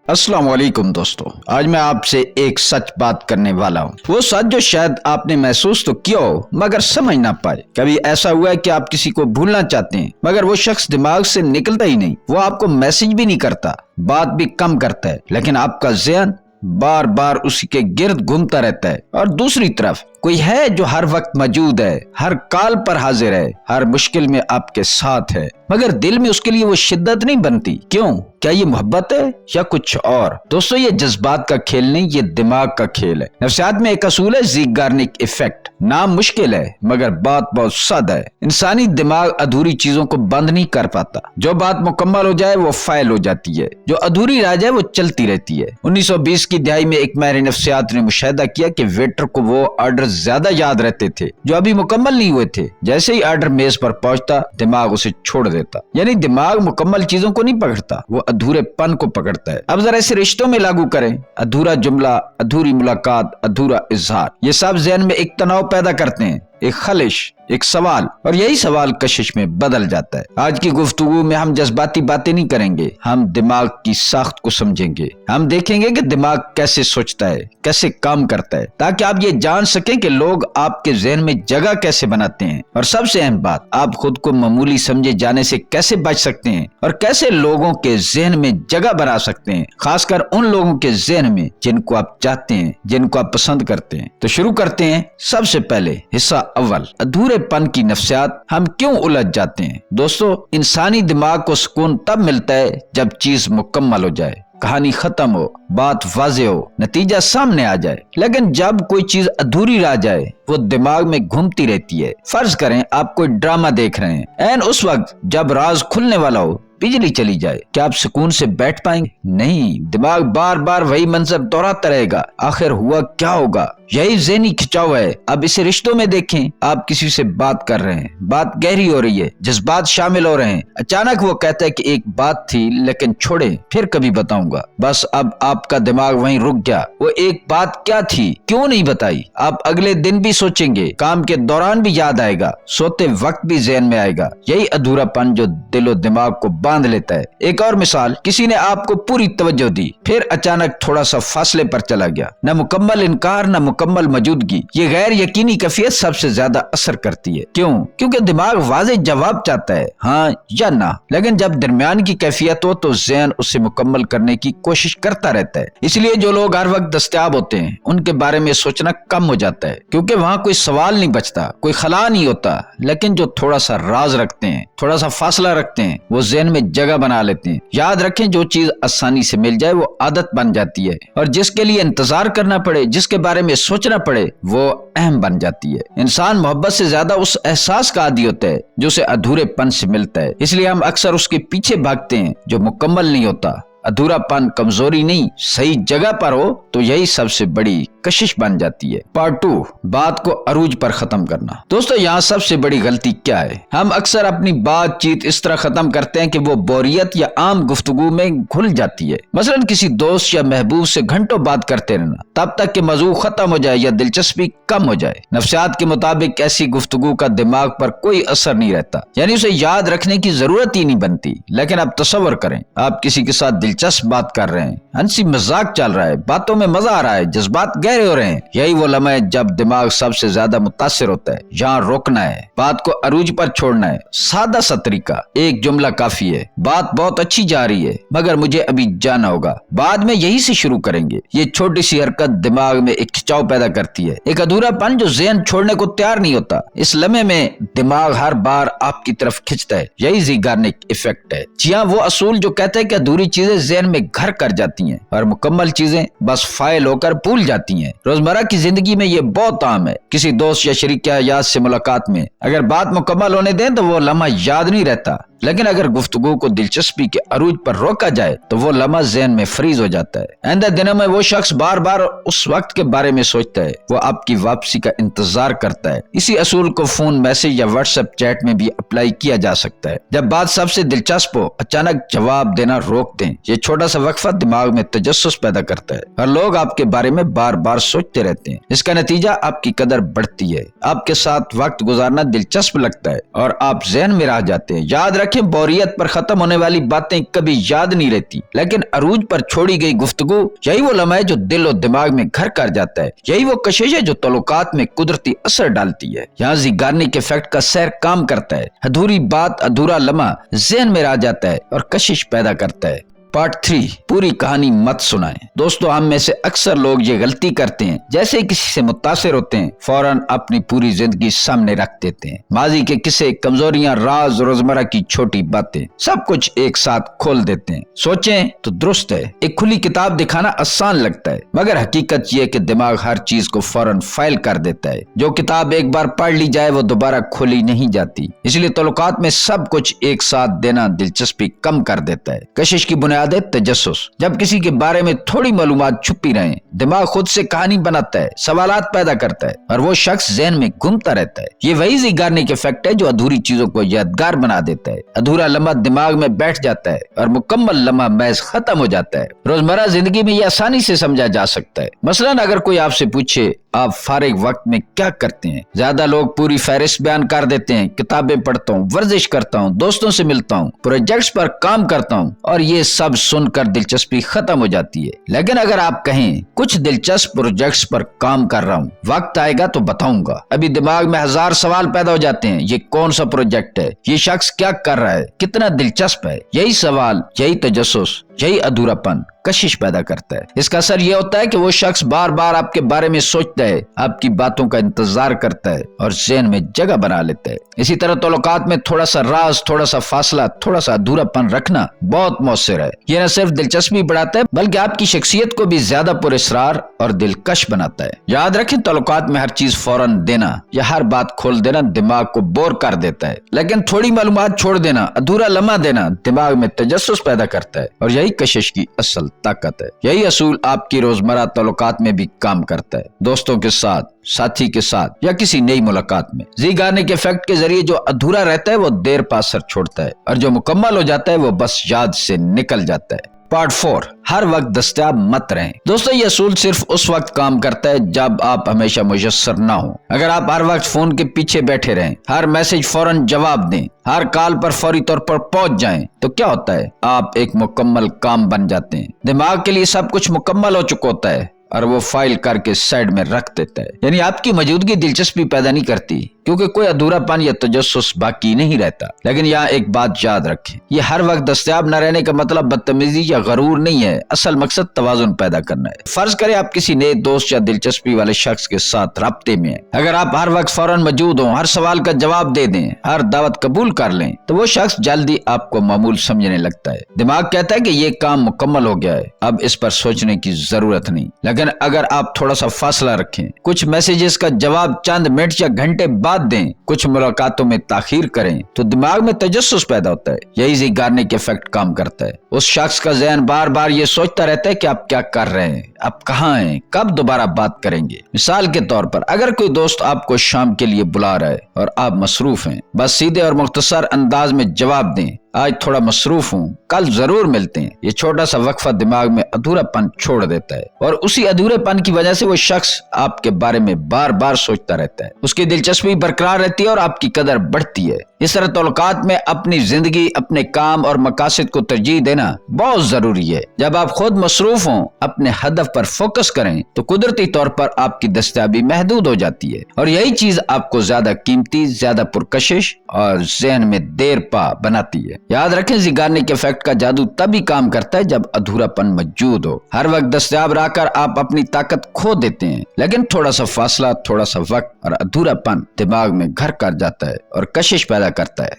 अस्सलाम वालेकुम दोस्तों, आज मैं आपसे एक सच बात करने वाला हूँ। वो सच जो शायद आपने महसूस तो किया हो मगर समझ ना पाए। कभी ऐसा हुआ है कि आप किसी को भूलना चाहते हैं मगर वो शख्स दिमाग से निकलता ही नहीं। वो आपको मैसेज भी नहीं करता, बात भी कम करता है, लेकिन आपका ज़हन बार बार उसी के गिर्द घूमता रहता है। और दूसरी तरफ कोई है जो हर वक्त मौजूद है, हर काल पर हाजिर है, हर मुश्किल में आपके साथ है, मगर दिल में उसके लिए वो शिद्दत नहीं बनती। क्यों? क्या ये मोहब्बत है या कुछ और? दोस्तों, ये जज्बात का खेल नहीं, ये दिमाग का खेल है। नफ्सियात में एक असूल है, ज़ीगार्निक इफेक्ट। नाम मुश्किल है मगर बात बहुत सादा है। इंसानी दिमाग अधूरी चीजों को बंद नहीं कर पाता। जो बात मुकम्मल हो जाए वो फाइल हो जाती है, जो अधूरी रह जाए वो चलती रहती है। 1920 की दहाई में एक माहिर नफ्सियात ने मुशाहिदा किया कि वेटर को वो ऑर्डर ज्यादा याद रहते थे जो अभी मुकम्मल नहीं हुए थे। जैसे ही ऑर्डर मेज पर पहुंचता दिमाग उसे छोड़ देता। यानी दिमाग मुकम्मल चीजों को नहीं पकड़ता, वो अधूरेपन को पकड़ता है। अब जरा इसे रिश्तों में लागू करें। अधूरा जुमला, अधूरी मुलाकात, अधूरा इजहार, ये सब ज़हन में एक तनाव पैदा करते हैं, एक खलिश, एक सवाल, और यही सवाल कशिश में बदल जाता है। आज की गुफ्तगू में हम जज्बाती बातें नहीं करेंगे, हम दिमाग की साख्त को समझेंगे। हम देखेंगे कि दिमाग कैसे सोचता है, कैसे काम करता है, ताकि आप ये जान सकें कि लोग आपके ज़हन में जगह कैसे बनाते हैं। और सबसे अहम बात, आप खुद को मामूली समझे जाने से कैसे बच सकते हैं और कैसे लोगों के ज़हन में जगह बना सकते हैं, खासकर उन लोगों के ज़हन में जिनको आप चाहते हैं, जिनको आप पसंद करते हैं। तो शुरू करते हैं। सबसे पहले हिस्सा अव्वल, अधूरेपन की नफ्सियात, हम क्यों उलझ जाते हैं। दोस्तों, इंसानी दिमाग को सुकून तब मिलता है जब चीज मुकम्मल हो जाए, कहानी खत्म हो, बात वाज़े हो, नतीजा सामने आ जाए। लेकिन जब कोई चीज अधूरी रह जाए वो दिमाग में घूमती रहती है। फर्ज करें आप कोई ड्रामा देख रहे हैं, ऐन उस वक्त जब राज खुलने वाला हो बिजली चली जाए, क्या आप सुकून से बैठ पाएंगे? नहीं, दिमाग बार बार वही मंजर दोहराता रहेगा। आखिर हुआ क्या होगा? यही ज़हनी खिंचाव है। अब इसे रिश्तों में देखें। आप किसी से बात कर रहे हैं, बात गहरी हो रही है, जज्बात शामिल हो रहे हैं, अचानक वो कहता है कि एक बात थी लेकिन छोड़े, फिर कभी बताऊंगा। बस अब आपका दिमाग वहीं रुक गया। वो एक बात क्या थी, क्यों नहीं बताई? आप अगले दिन भी सोचेंगे, काम के दौरान भी याद आएगा, सोते वक्त भी ज़हन में आएगा। यही अधूरापन जो दिलो दिमाग को बांध लेता है। एक और मिसाल, किसी ने आपको पूरी तवज्जो दी, फिर अचानक थोड़ा सा फासले पर चला गया। न मुकम्मल इनकार, न मुकम्मल मौजूदगी। ये गैर यकीनी कैफियत सबसे ज्यादा असर करती है। क्यों? क्योंकि दिमाग वाज़ेह जवाब चाहता है, हाँ या ना। लेकिन जब दरमियान की कैफियत हो तो ज़हन उसे मुकम्मल करने की कोशिश करता रहता है। इसलिए जो लोग हर वक्त दस्तयाब होते हैं उनके बारे में सोचना कम हो जाता है, क्योंकि वहाँ कोई सवाल नहीं बचता, कोई खला नहीं होता। लेकिन जो थोड़ा सा राज रखते हैं, थोड़ा सा फासला रखते हैं, वो ज़हन में जगह बना लेते हैं। याद रखें, जो चीज आसानी से मिल जाए वो आदत बन जाती है, और जिसके लिए इंतजार करना पड़े, जिसके बारे में सोचना पड़े, वो अहम बन जाती है। इंसान मोहब्बत से ज्यादा उस एहसास का आदी होता है जो उसे अधूरेपन से मिलता है। इसलिए हम अक्सर उसके पीछे भागते हैं जो मुकम्मल नहीं होता। अधूरापन कमजोरी नहीं, सही जगह पर हो तो यही सबसे बड़ी कशिश बन जाती है। पार्ट 2, बात को अरूज पर खत्म करना। दोस्तों, यहाँ सबसे बड़ी गलती क्या है? हम अक्सर अपनी बातचीत इस तरह खत्म करते हैं कि वो बोरियत या आम गुफ्तगू में घुल जाती है। मसलन किसी दोस्त या महबूब से घंटों बात करते रहना तब तक कि मौजू खत्म हो जाए या दिलचस्पी कम हो जाए। नफ्सियात के मुताबिक ऐसी गुफ्तगू का दिमाग पर कोई असर नहीं रहता, यानी उसे याद रखने की जरूरत ही नहीं बनती। लेकिन अब तसव्वुर करें, आप किसी के साथ दिलचस्प बात कर रहे हैं, हंसी मजाक चल रहा है, बातों में मजा आ रहा है, जज्बात गहरे हो रहे हैं। यही वो लम्हा है जब दिमाग सबसे ज्यादा मुतासिर होता है। यहाँ रोकना है, बात को अरूज पर छोड़ना है। सादा सा तरीका, एक जुमला काफी है, बात बहुत अच्छी जा रही है मगर मुझे अभी जाना होगा, बाद में यही से शुरू करेंगे। ये छोटी सी हरकत दिमाग में एक खिंचाव पैदा करती है, एक अधूरापन जो ज़हन छोड़ने को तैयार नहीं होता। इस लम्हे में दिमाग हर बार आपकी तरफ खिंचता है। यही ज़ीगार्निक इफेक्ट है। जी हाँ, वो असूल जो कहते हैं कि अधूरी चीजें ज़हन में घर कर जाती हैं और मुकम्मल चीजें बस फाइल होकर भूल जाती हैं। रोजमर्रा की जिंदगी में ये बहुत आम है। किसी दोस्त या शरीक याद से मुलाकात में अगर बात मुकम्मल होने दें तो वो लम्हा याद नहीं रहता, लेकिन अगर गुफ्तगू को दिलचस्पी के अरूज पर रोका जाए तो वो लम्हा ज़हन में फ्रीज हो जाता है। आइंदा दिनों में वो शख्स बार बार उस वक्त के बारे में सोचता है, वो आपकी वापसी का इंतजार करता है। इसी असूल को फोन मैसेज या व्हाट्सएप चैट में भी अप्लाई किया जा सकता है। जब बात सबसे दिलचस्प हो, अचानक जवाब देना रोक दें, ये छोटा सा वक्फा दिमाग में तजस्सुस पैदा करता है और लोग आपके बारे में बार बार सोचते रहते हैं। इसका नतीजा आपकी कदर बढ़ती है, आपके साथ वक्त गुजारना दिलचस्प लगता है और आप ज़हन में रह जाते हैं। याद रखें, बोरियत पर खत्म होने वाली बातें कभी याद नहीं रहती, लेकिन अरूज पर छोड़ी गई गुफ्तगू यही वो लम्हा है जो दिल और दिमाग में घर कर जाता है। यही वो कशिश है जो तल्लुकात में कुदरती असर डालती है। यहाँ ज़िगार्निक इफेक्ट का सैर काम करता है। अधूरी बात, अधूरा लम्हा ज़हन में रह जाता है और कशिश पैदा करता है। पार्ट 3, पूरी कहानी मत सुनाएं। दोस्तों, हम में से अक्सर लोग ये गलती करते हैं, जैसे ही किसी से मुतासिर होते हैं फौरन अपनी पूरी जिंदगी सामने रख देते हैं। माजी के किस्से, कमजोरियां, राज, रोजमर्रा की छोटी बातें, सब कुछ एक साथ खोल देते हैं। सोचें तो दुरुस्त है, एक खुली किताब दिखाना आसान लगता है, मगर हकीकत ये है कि दिमाग हर चीज को फौरन फाइल कर देता है। जो किताब एक बार पढ़ ली जाए वो दोबारा खोली नहीं जाती। इसलिए तल्लुकात में सब कुछ एक साथ देना दिलचस्पी कम कर देता है। कशिश की बुनियाद तजस्सुस। जब किसी के बारे में थोड़ी मालूमात छुपी रहे, दिमाग खुद से कहानी बनाता है, सवालात पैदा करता है और वो शख्स ज़हन में घूमता रहता है। ये वही ज़िगार्निक इफेक्ट है जो अधूरी चीजों को यादगार बना देता है। अधूरा लम्हा दिमाग में बैठ जाता है और मुकम्मल लम्हा महज खत्म हो जाता है। रोजमर्रा जिंदगी में ये आसानी से समझा जा सकता है। मसलन अगर कोई आपसे पूछे आप फारिग वक्त में क्या करते हैं, ज्यादा लोग पूरी फहरिस्त बयान कर देते हैं। किताबें पढ़ता हूँ, वर्जिश करता हूँ, दोस्तों से मिलता हूँ, प्रोजेक्ट्स पर काम करता हूँ, और ये सब सुनकर दिलचस्पी खत्म हो जाती है। लेकिन अगर आप कहें कुछ दिलचस्प प्रोजेक्ट्स पर काम कर रहा हूँ, वक्त आएगा तो बताऊंगा, अभी दिमाग में हजार सवाल पैदा हो जाते हैं। ये कौन सा प्रोजेक्ट है, ये शख्स क्या कर रहा है, कितना दिलचस्प है। यही सवाल, यही तजस्सुस, यही अधूरापन कशिश पैदा करता है। इसका असर यह होता है कि वो शख्स बार बार आपके बारे में सोचता है, आपकी बातों का इंतजार करता है और ज़हन में जगह बना लेता है। इसी तरह तल्लुकात में थोड़ा सा राज, थोड़ा सा फासला, थोड़ा सा अधूरापन रखना बहुत मौसर है। यह न सिर्फ दिलचस्पी बढ़ाता है बल्कि आपकी शख्सियत को भी ज्यादा पुरअसरार और दिलकश बनाता है। याद रखें, तल्लुकात में हर चीज फौरन देना या हर बात खोल देना दिमाग को बोर कर देता है, लेकिन थोड़ी मालूमात छोड़ देना, अधूरा लम्हा देना दिमाग में तजस्सुस पैदा करता है और यही कशिश की असल ताकत है। यही असूल आपकी रोजमर्रा तल्लुकात में भी काम करता है। दोस्तों के साथ, साथी के साथ या किसी नई मुलाकात में ज़िगार्निक इफेक्ट के जरिए जो अधूरा रहता है वो देर पा असर छोड़ता है और जो मुकम्मल हो जाता है वो बस याद से निकल जाता है। पार्ट 4, हर वक्त दस्तयाब मत रहें। दोस्तों, ये असूल सिर्फ उस वक्त काम करता है जब आप हमेशा मुयस्सर ना हो। अगर आप हर वक्त फोन के पीछे बैठे रहें, हर मैसेज फौरन जवाब दें, हर कॉल पर फौरी तौर पर पहुंच जाएं, तो क्या होता है, आप एक मुकम्मल काम बन जाते हैं। दिमाग के लिए सब कुछ मुकम्मल हो चुका होता है और वो फाइल करके साइड में रख देता है। यानी आपकी मौजूदगी दिलचस्पी पैदा नहीं करती क्योंकि कोई अधूरापन या तजस्सुस बाकी नहीं रहता। लेकिन यहाँ एक बात याद रखें, ये हर वक्त दस्तयाब न रहने का मतलब बदतमीजी या गरूर नहीं है। असल मकसद तवाज़ुन पैदा करना है। फर्ज करें आप किसी नए दोस्त या दिलचस्पी वाले शख्स के साथ राब्ते में हैं। अगर आप हर वक्त फौरन मौजूद हों, हर सवाल का जवाब दे दें, हर दावत कबूल कर लें, तो वो शख्स जल्दी आपको मामूल समझने लगता है। दिमाग कहता है कि ये काम मुकम्मल हो गया है, अब इस पर सोचने की जरूरत नहीं। लेकिन अगर आप थोड़ा सा फासला रखें, कुछ मैसेजेस का जवाब चंद मिनट या घंटे बाद दें, कुछ मुलाकातों में ताखीर करें, तो दिमाग में तजस्सुस पैदा होता है। यही ज़िगार्निक इफेक्ट काम करता है। उस शख्स का ज़हन बार बार ये सोचता रहता है कि आप क्या कर रहे हैं, आप कहाँ हैं, कब दोबारा बात करेंगे। मिसाल के तौर पर, अगर कोई दोस्त आपको शाम के लिए बुला रहा है और आप मसरूफ हैं, बस सीधे और मुख्तसर अंदाज में जवाब दें, आज थोड़ा मसरूफ हूँ, कल जरूर मिलते हैं। ये छोटा सा वक्फा दिमाग में अधूरापन छोड़ देता है और उसी अधूरेपन की वजह से वो शख्स आपके बारे में बार बार सोचता रहता है। उसकी दिलचस्पी बरकरार रहती है और आपकी कदर बढ़ती है। इस तरह तल्लुकात में अपनी जिंदगी, अपने काम और मकासद को तरजीह देना बहुत जरूरी है। जब आप खुद मसरूफ हों, अपने हदफ पर फोकस करें, तो कुदरती तौर पर आपकी दस्तयाबी महदूद हो जाती है और यही चीज आपको ज्यादा कीमती, ज्यादा पुरकशिश और ज़हन में देर पा बनाती है। याद रखें, ज़िगार्निक इफेक्ट का जादू तभी काम करता है जब अधूरापन मौजूद हो। हर वक्त दस्तयाब रहकर आप अपनी ताकत खो देते हैं, लेकिन थोड़ा सा फासला, थोड़ा सा वक्त और अधूरापन दिमाग में घर कर जाता है और कशिश पैदा करता है।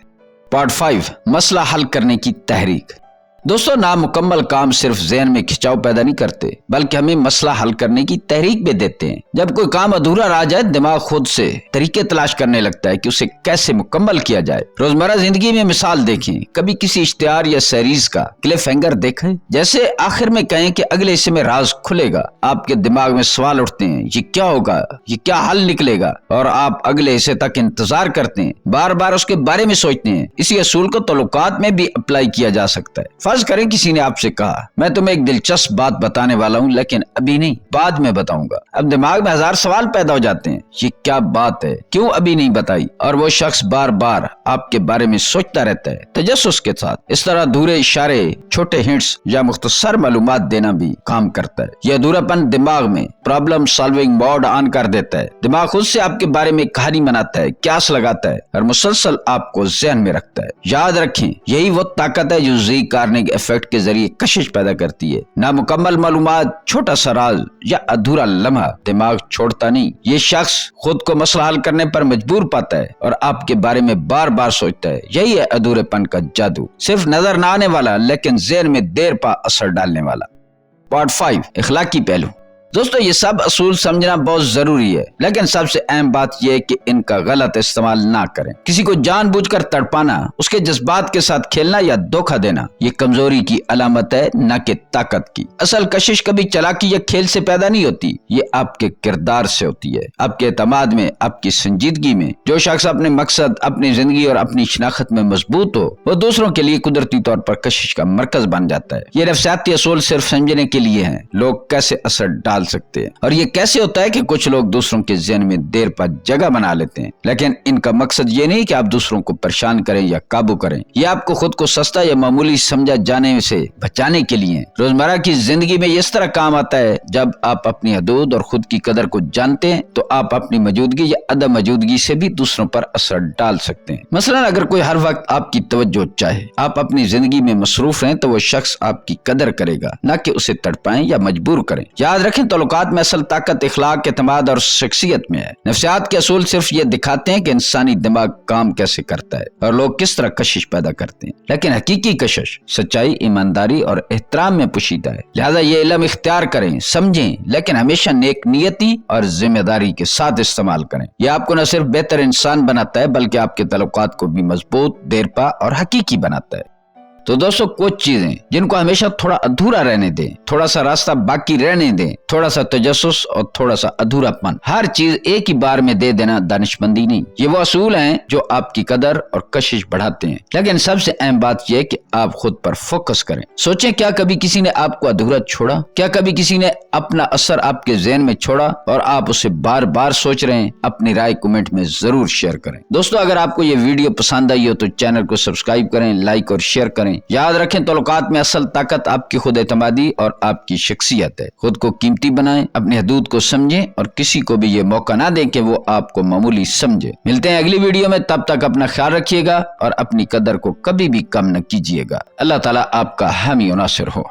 पार्ट 5, मसला हल करने की तहरीक। दोस्तों, नामुकम्मल काम सिर्फ ज़हन में खिंचाव पैदा नहीं करते बल्कि हमें मसला हल करने की तहरीक भी देते हैं। जब कोई काम अधूरा रह जाए, दिमाग खुद से तरीके तलाश करने लगता है कि उसे कैसे मुकम्मल किया जाए। रोजमर्रा जिंदगी में मिसाल देखें, कभी किसी इश्तिहार या सीरीज का क्लिफ हैंगर देखें, जैसे आखिर में कहें कि अगले हिस्से में राज खुलेगा। आपके दिमाग में सवाल उठते हैं, ये क्या होगा, ये क्या हल निकलेगा, और आप अगले हिस्से तक इंतजार करते हैं, बार बार उसके बारे में सोचते हैं। इसी असूल को तल्लुकात में भी अप्लाई किया जा सकता है। فرض کریں کسی نے آپ سے کہا میں تمہیں ایک دلچسپ بات بتانے والا ہوں لیکن ابھی نہیں بعد میں بتاؤں گا۔ اب دماغ میں ہزار سوال پیدا ہو جاتے ہیں، یہ کیا بات ہے، کیوں ابھی نہیں بتائی؟ اور وہ شخص بار بار آپ کے بارے میں سوچتا رہتا ہے تجسس کے ساتھ۔ اس طرح ادھورے اشارے، چھوٹے ہنٹس یا مختصر معلومات دینا بھی کام کرتا ہے۔ یہ ادھورا پن دماغ میں پرابلم سالونگ موڈ آن کر دیتا ہے۔ دماغ خود سے آپ کے بارے میں کہانی بناتا ہے، قیاس لگاتا ہے اور مسلسل آپ کو ذہن میں رکھتا ہے۔ یاد رکھیں یہی وہ طاقت ہے جو زی کارنیگ ایفیکٹ کے ذریعے کشش پیدا کرتی ہے۔ نامکمل معلومات، چھوٹا سا راز یا ادھورا لمحہ دماغ چھوڑتا نہیں۔ یہ شخص خود کو مسئلہ حل کرنے پر مجبور پاتا ہے اور آپ کے بارے میں بار بار سوچتا ہے۔ یہی ہے ادھورے پن کا جادو، صرف نظر نہ آنے والا لیکن ذہن میں دیر پا اثر ڈالنے والا۔ پارٹ 5 اخلاقی پہلو۔ دوستو یہ سب اصول سمجھنا بہت ضروری ہے لیکن سب سے اہم بات یہ ہے کہ ان کا غلط استعمال نہ کریں۔ کسی کو جان بوجھ کر تڑپانا، اس کے جذبات کے ساتھ کھیلنا یا دھوکہ دینا یہ کمزوری کی علامت ہے نہ کہ طاقت کی۔ اصل کشش کبھی چالاکی یا کھیل سے پیدا نہیں ہوتی، یہ آپ کے کردار سے ہوتی ہے، آپ کے اعتماد میں، آپ کی سنجیدگی میں۔ جو شخص اپنے مقصد، اپنی زندگی اور اپنی شناخت میں مضبوط ہو وہ دوسروں کے لیے قدرتی طور پر کشش کا مرکز بن جاتا ہے۔ یہ نفسیاتی اصول صرف سمجھنے کے لیے ہیں، لوگ کیسے اثر ڈال سکتے ہیں اور یہ کیسے ہوتا ہے کہ کچھ لوگ دوسروں کے ذہن میں دیر پا جگہ بنا لیتے ہیں لیکن ان کا مقصد یہ نہیں کہ آپ دوسروں کو پریشان کریں یا قابو کریں، یہ آپ کو خود کو سستا یا معمولی سمجھا جانے سے بچانے کے لیے۔ روزمرہ کی زندگی میں اس طرح کام آتا ہے، جب آپ اپنی حدود اور خود کی قدر کو جانتے ہیں تو آپ اپنی موجودگی یا عدم موجودگی سے بھی دوسروں پر اثر ڈال سکتے ہیں۔ مثلا اگر کوئی ہر وقت آپ کی توجہ چاہے، آپ اپنی زندگی میں مصروف رہیں تو وہ شخص آپ کی قدر کرے گا، نہ کہ اسے تڑپائیں یا مجبور کریں۔ یاد رکھیں تعلقات میں اصل طاقت اخلاق، اعتماد اور شخصیت میں ہے۔ نفسیات کے اصول صرف یہ دکھاتے ہیں کہ انسانی دماغ کام کیسے کرتا ہے اور لوگ کس طرح کشش پیدا کرتے ہیں، لیکن حقیقی کشش سچائی، ایمانداری اور احترام میں پوشیدہ ہے۔ لہذا یہ علم اختیار کریں، سمجھیں لیکن ہمیشہ نیک نیتی اور ذمہ داری کے ساتھ استعمال کریں۔ یہ آپ کو نہ صرف بہتر انسان بناتا ہے بلکہ آپ کے تعلقات کو بھی مضبوط، دیرپا اور حقیقی بناتا ہے۔ تو دوستو کچھ چیزیں جن کو ہمیشہ تھوڑا ادھورا رہنے دیں، تھوڑا سا راستہ باقی رہنے دیں، تھوڑا سا تجسس اور تھوڑا سا ادھورا پن، ہر چیز ایک ہی بار میں دے دینا دانشمندی نہیں۔ یہ وہ اصول ہیں جو آپ کی قدر اور کشش بڑھاتے ہیں، لیکن سب سے اہم بات یہ ہے کہ آپ خود پر فوکس کریں۔ سوچیں کیا کبھی کسی نے آپ کو ادھورا چھوڑا؟ کیا کبھی کسی نے اپنا اثر آپ کے ذہن میں چھوڑا اور آپ اسے بار بار سوچ رہے ہیں؟ اپنی رائے کمنٹ میں ضرور شیئر کریں۔ دوستو اگر آپ کو یہ ویڈیو پسند آئی ہو تو چینل کو سبسکرائب کریں، لائک اور شیئر کریں۔ یاد رکھیں تعلقات میں اصل طاقت آپ کی خود اعتمادی اور آپ کی شخصیت ہے۔ خود کو قیمتی بنائیں، اپنی حدود کو سمجھیں اور کسی کو بھی یہ موقع نہ دیں کہ وہ آپ کو معمولی سمجھے۔ ملتے ہیں اگلی ویڈیو میں، تب تک اپنا خیال رکھیے گا اور اپنی قدر کو کبھی بھی کم نہ کیجیے گا۔ اللہ تعالیٰ آپ کا حامی و ناصر ہو۔